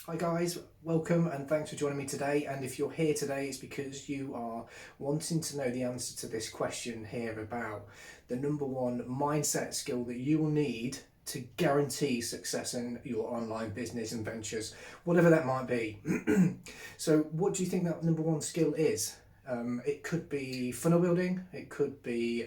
Hi guys, welcome and thanks for joining me today. And if you're here today, it's because you are wanting to know the answer to this question here about the number one mindset skill that you will need to guarantee success in your online business and ventures, whatever that might be. So, what do you think that number one skill is? It could be funnel building, it could be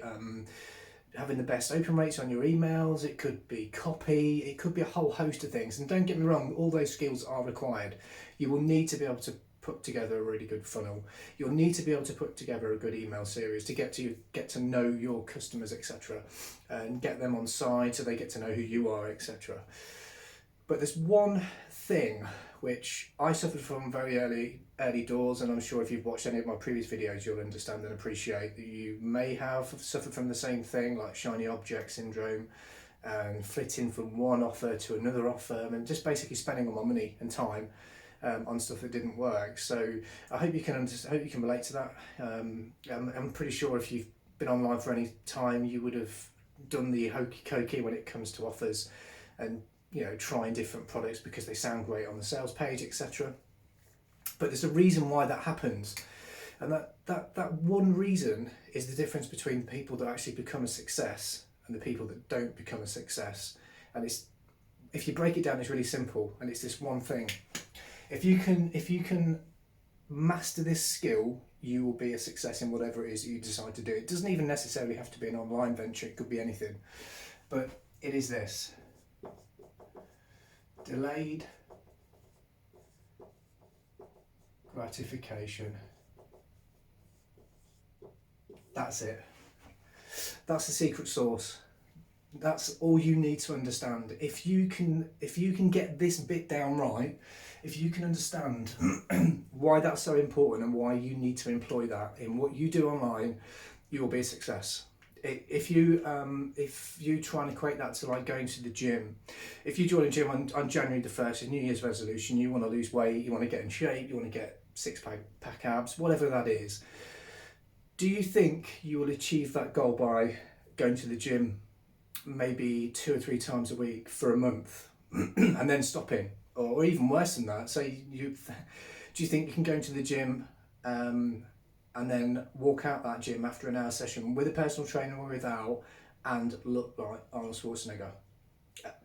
having the best open rates on your emails, it could be copy, it could be a whole host of things. And don't get me wrong, all those skills are required. You will need to be able to put together a really good funnel. You'll need to be able to put together a good email series to get to know your customers, etc., and get them on side so they get to know who you are, etc. But there's one thing which I suffered from very early doors, and I'm sure if you've watched any of my previous videos, you'll understand and appreciate that you may have suffered from the same thing, like shiny object syndrome, and flitting from one offer to another offer, and just basically spending all my money and time on stuff that didn't work. So I hope you can hope you can relate to that. I'm pretty sure if you've been online for any time, you would have done the hokey cokey when it comes to offers, and trying different products because they sound great on the sales page, etc. But there's a reason why that happens, and that one reason is the difference between the people that actually become a success and the people that don't become a success. And it's, if you break it down, it's really simple, and it's this one thing. If you can master this skill, you will be a success in whatever it is that you decide to do. It doesn't even necessarily have to be an online venture, it could be anything. But it is this: delayed gratification. That's it. That's the secret sauce. That's all you need to understand. If you can get this bit down right, if you can understand why that's so important and why you need to employ that in what you do online, you will be a success. If you try and equate that to like going to the gym, if you join a gym on January the 1st, a New Year's resolution, you want to lose weight, you want to get in shape, you want to get six pack abs, whatever that is, do you think you will achieve that goal by going to the gym maybe 2 or 3 times a week for a month and then stopping, or even worse than that? Say do you think you can go into the gym and then walk out that gym after an hour session with a personal trainer or without and look like Arnold Schwarzenegger?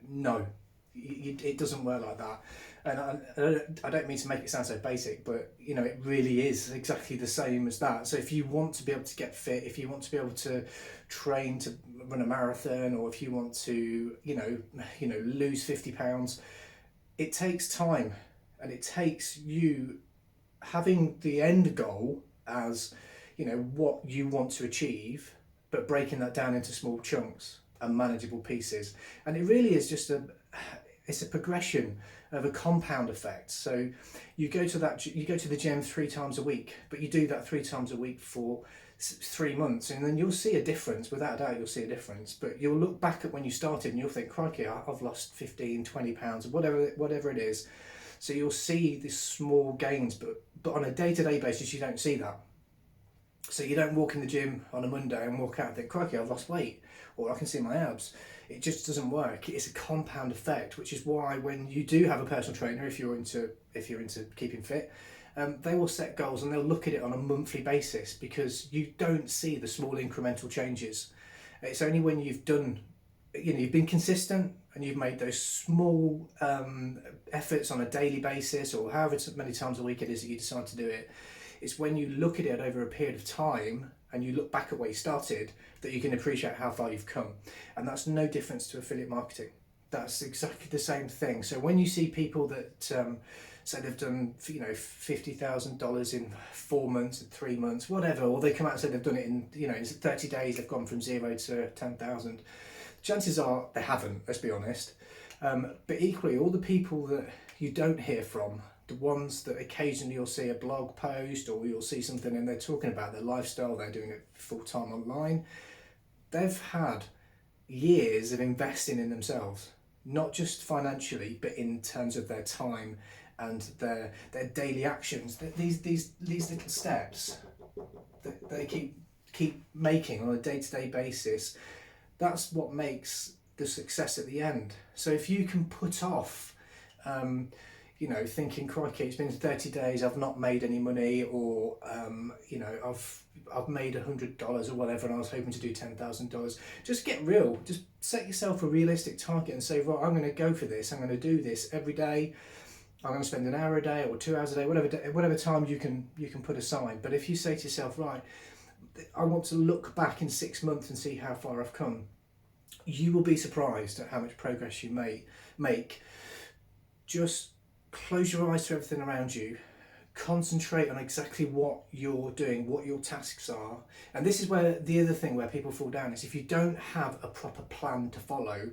No, it doesn't work like that. And I don't mean to make it sound so basic, but it really is exactly the same as that. So if you want to be able to get fit, if you want to be able to train to run a marathon, or if you want to lose 50 pounds, it takes time, and it takes you having the end goal as what you want to achieve, but breaking that down into small chunks and manageable pieces. And it really is just it's a progression of a compound effect. So you go to the gym 3 times a week, but you do that 3 times a week for 3 months, and then you'll see a difference. Without a doubt, you'll see a difference. But you'll look back at when you started and you'll think, crikey, I've lost 15, 20 pounds, whatever it is. So you'll see these small gains, but on a day-to-day basis, you don't see that. So you don't walk in the gym on a Monday and walk out and think, crikey, I've lost weight, or I can see my abs. It just doesn't work. It's a compound effect, which is why when you do have a personal trainer, if you're into keeping fit, they will set goals and they'll look at it on a monthly basis, because you don't see the small incremental changes. It's only when you've been consistent and you've made those small efforts on a daily basis, or however many times a week it is that you decide to do it. It's when you look at it over a period of time and you look back at where you started that you can appreciate how far you've come. And that's no difference to affiliate marketing. That's exactly the same thing. So when you see people that say they've done $50,000 in 4 months, 3 months, whatever, or they come out and say they've done it in 30 days, they've gone from 0 to 10,000. Chances are they haven't. Let's be honest. But equally, all the people that you don't hear from, the ones that occasionally you'll see a blog post or you'll see something and they're talking about their lifestyle, they're doing it full time online, they've had years of investing in themselves, not just financially, but in terms of their time and their daily actions. These little steps that they keep making on a day-to-day basis, that's what makes the success at the end. So if you can put off you know, thinking, crikey, it's been 30 days, I've not made any money, or you know, I've made $100 or whatever, and I was hoping to do $10,000. Just get real. Just set yourself a realistic target and say, right, I'm going to go for this. I'm going to do this every day. I'm going to spend an hour a day or 2 hours a day, whatever time you can put aside. But if you say to yourself, right, I want to look back in 6 months and see how far I've come, you will be surprised at how much progress you make. Just close your eyes to everything around you, concentrate on exactly what you're doing, what your tasks are. And this is where the other thing where people fall down is, if you don't have a proper plan to follow,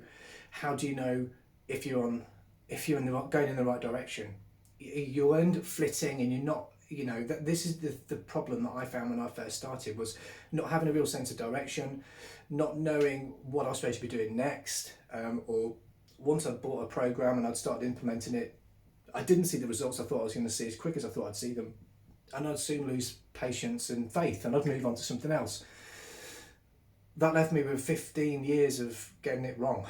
how do you know if you're going in the right direction? You'll end up flitting, and you're not, you know, this is the problem that I found when I first started, was not having a real sense of direction, not knowing what I was supposed to be doing next, or once I'd bought a program and I'd started implementing it, I didn't see the results I thought I was going to see as quick as I thought I'd see them, and I'd soon lose patience and faith, and I'd move on to something else. That left me with 15 years of getting it wrong,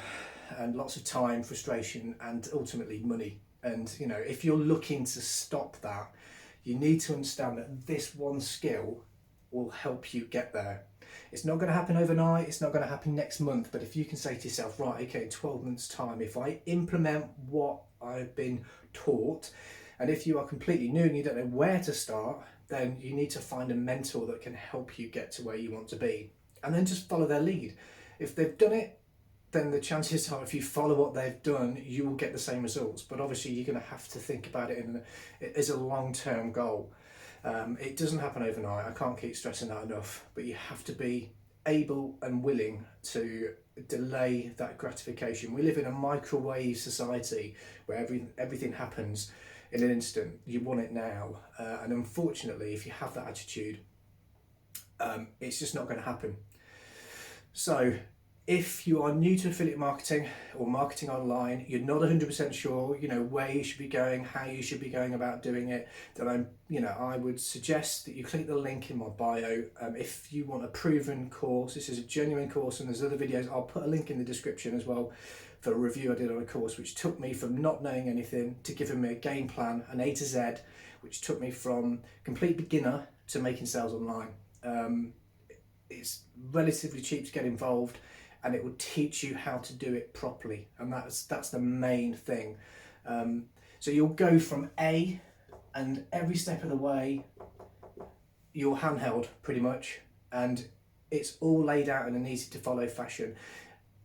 and lots of time, frustration, and ultimately money. And you know, if you're looking to stop that, you need to understand that this one skill will help you get there. It's not going to happen overnight, it's not going to happen next month, but if you can say to yourself, right, okay, in 12 months time, if I implement what I've been taught, and if you are completely new and you don't know where to start, then you need to find a mentor that can help you get to where you want to be, and then just follow their lead. If they've done it, then the chances are, if you follow what they've done, you will get the same results. But obviously you're going to have to think about it as a long-term goal. It doesn't happen overnight, I can't keep stressing that enough, but you have to be able and willing to delay that gratification. We live in a microwave society where everything happens in an instant. You want it now, and unfortunately, if you have that attitude, it's just not going to happen. So if you are new to affiliate marketing or marketing online, you're not 100% sure, you know, where you should be going, how you should be going about doing it, then I would suggest that you click the link in my bio. If you want a proven course, this is a genuine course, and there's other videos. I'll put a link in the description as well for a review I did on a course which took me from not knowing anything to giving me a game plan, an A to Z, which took me from complete beginner to making sales online. It's relatively cheap to get involved, and it will teach you how to do it properly, and that's the main thing. So you'll go from A, and every step of the way you're handheld pretty much, and it's all laid out in an easy to follow fashion.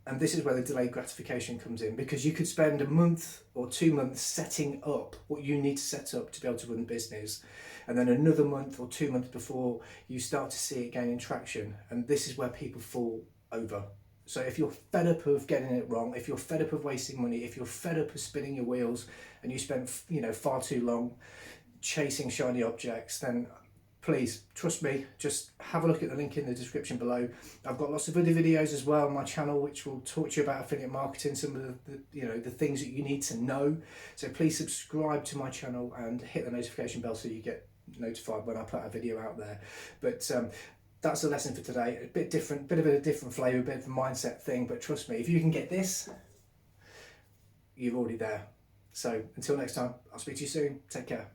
And this is where the delayed gratification comes in, because you could spend a month or 2 months setting up what you need to set up to be able to run the business, and then another month or 2 months before you start to see it gaining traction, and this is where people fall over. So if you're fed up of getting it wrong, if you're fed up of wasting money, if you're fed up of spinning your wheels and you spend far too long chasing shiny objects, then please trust me, just have a look at the link in the description below. I've got lots of other videos as well on my channel which will talk to you about affiliate marketing, some of the things that you need to know. So please subscribe to my channel and hit the notification bell so you get notified when I put a video out there. But that's the lesson for today. A bit different, bit of a different flavour, a bit of a mindset thing, but trust me, if you can get this, you're already there. So until next time, I'll speak to you soon. Take care.